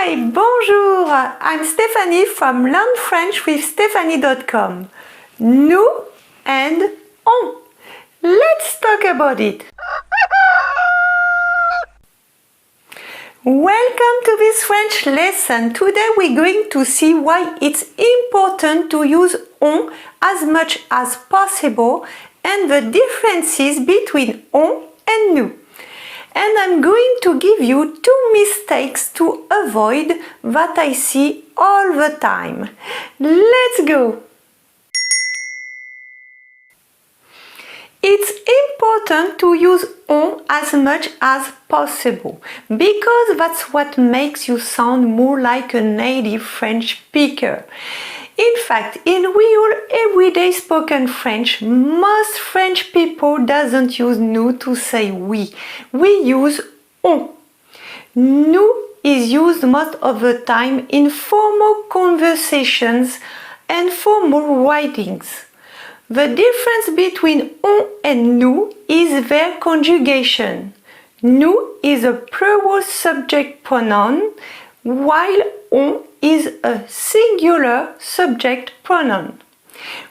Hi, bonjour, I'm Stephanie from learnfrenchwithstephanie.com. Nous and on. Let's talk about it. Welcome to this French lesson. Today we're going to see why it's important to use on as much as possible and the differences between on and nous. And I'm going to give you 2 mistakes to avoid that I see all the time. Let's go! It's important to use on as much as possible because that's what makes you sound more like a native French speaker. In fact, in real everyday spoken French, most French people doesn't use nous to say oui. We use on. Nous is used most of the time in formal conversations and formal writings. The difference between on and nous is their conjugation. Nous is a plural subject pronoun, while on is a singular subject pronoun.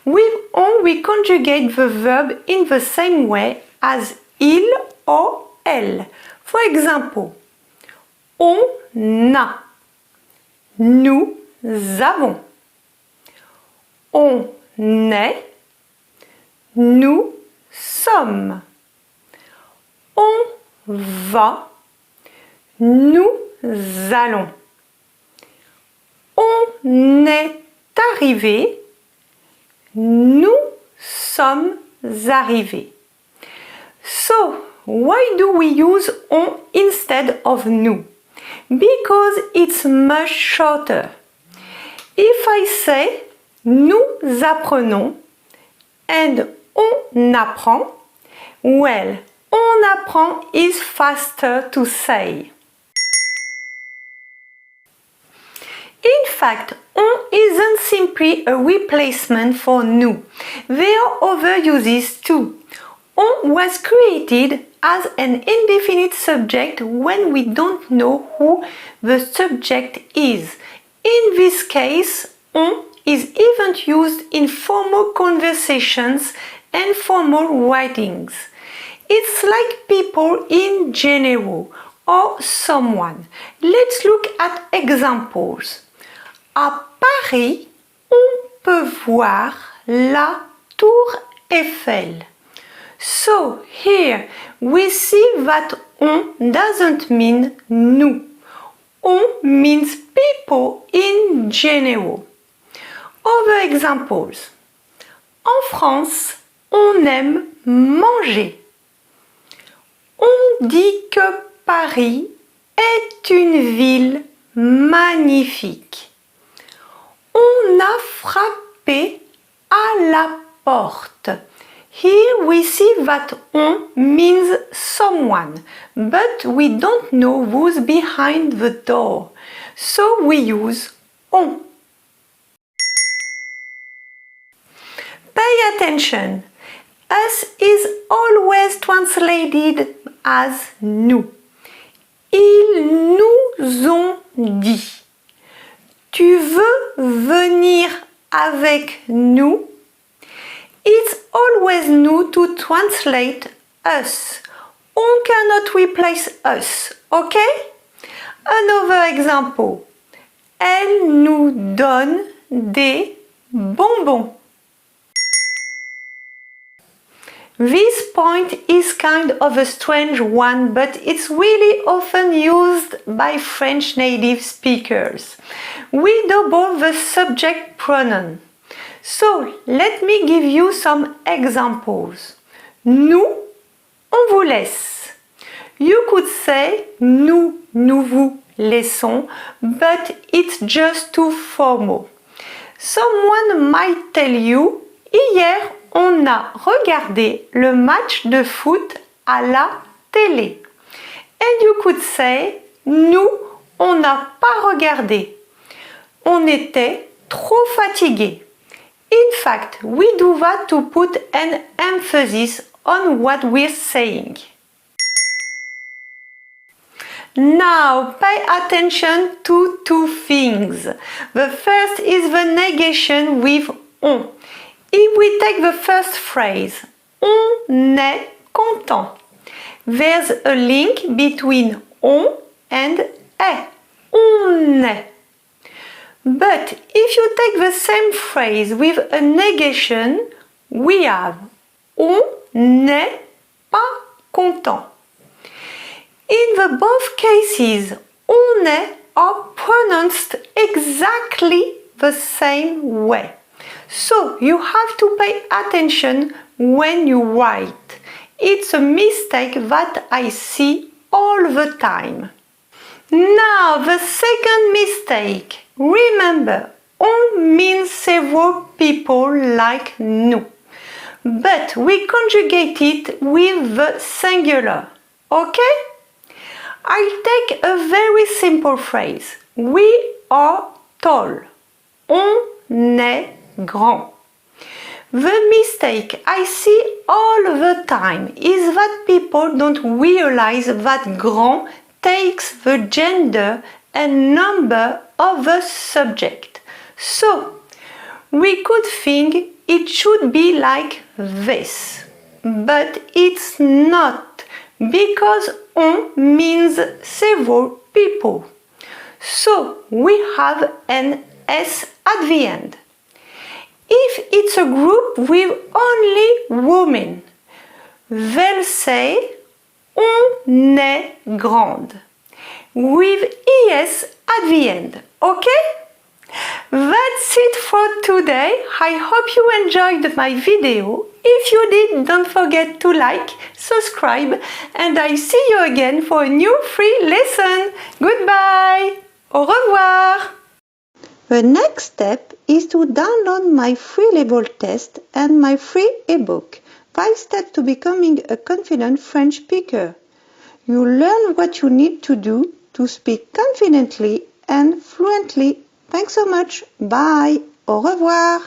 With on, we conjugate the verb in the same way as il or elle. For example, on a, nous avons, on est, nous sommes, on va, nous allons. On est arrivé, nous sommes arrivés. So, why do we use on instead of nous? Because it's much shorter. If I say nous apprenons and on apprend, well, on apprend is faster to say. In fact, on isn't simply a replacement for nous. There are other uses too. On was created as an indefinite subject when we don't know who the subject is. In this case, on is even used in formal conversations and formal writings. It's like people in general or someone. Let's look at examples. À Paris, on peut voir la Tour Eiffel. So here we see that on doesn't mean nous. On means people in general. Other examples. En France, on aime manger. On dit que Paris est une ville magnifique. On a frappé à la porte. Here we see that on means someone, but we don't know who's behind the door. So we use on. Pay attention. Us is always translated as nous. Ils nous ont dit. Tu veux venir avec nous? It's always nous to translate us. On cannot replace us, okay? Another example. Elle nous donne des bonbons. This point is kind of a strange one, but it's really often used by French native speakers. We double the subject pronoun. So, let me give you some examples. Nous, on vous laisse. You could say nous, nous vous laissons, but it's just too formal. Someone might tell you, hier, on a regardé le match de foot à la télé. And you could say, nous, on n'a pas regardé. On était trop fatigué. In fact, we do that to put an emphasis on what we're saying. Now pay attention to two things. The first is the negation with on. If we take the first phrase, on est content, there's a link between on and est. On est. But if you take the same phrase with a negation, we have on n'est pas content. In the both cases, on est are pronounced exactly the same way. So you have to pay attention when you write. It's a mistake that I see all the time. Now the second mistake. Remember, on means several people like nous. But we conjugate it with the singular. Okay? I take a very simple phrase. We are tall. On est grand. The mistake I see all the time is that people don't realize that grand takes the gender and number of the subject. So, we could think it should be like this. But it's not, because on means several people. So we have an S at the end. If it's a group with only women, they'll say on est grande with ES at the end. Okay? That's it for today. I hope you enjoyed my video. If you did, don't forget to like, subscribe, and I see you again for a new free lesson. Goodbye. Au revoir. The next step is to download my free level test and my free ebook, 5 Steps to Becoming a Confident French Speaker. You learn what you need to do to speak confidently and fluently. Thanks so much. Bye. Au revoir.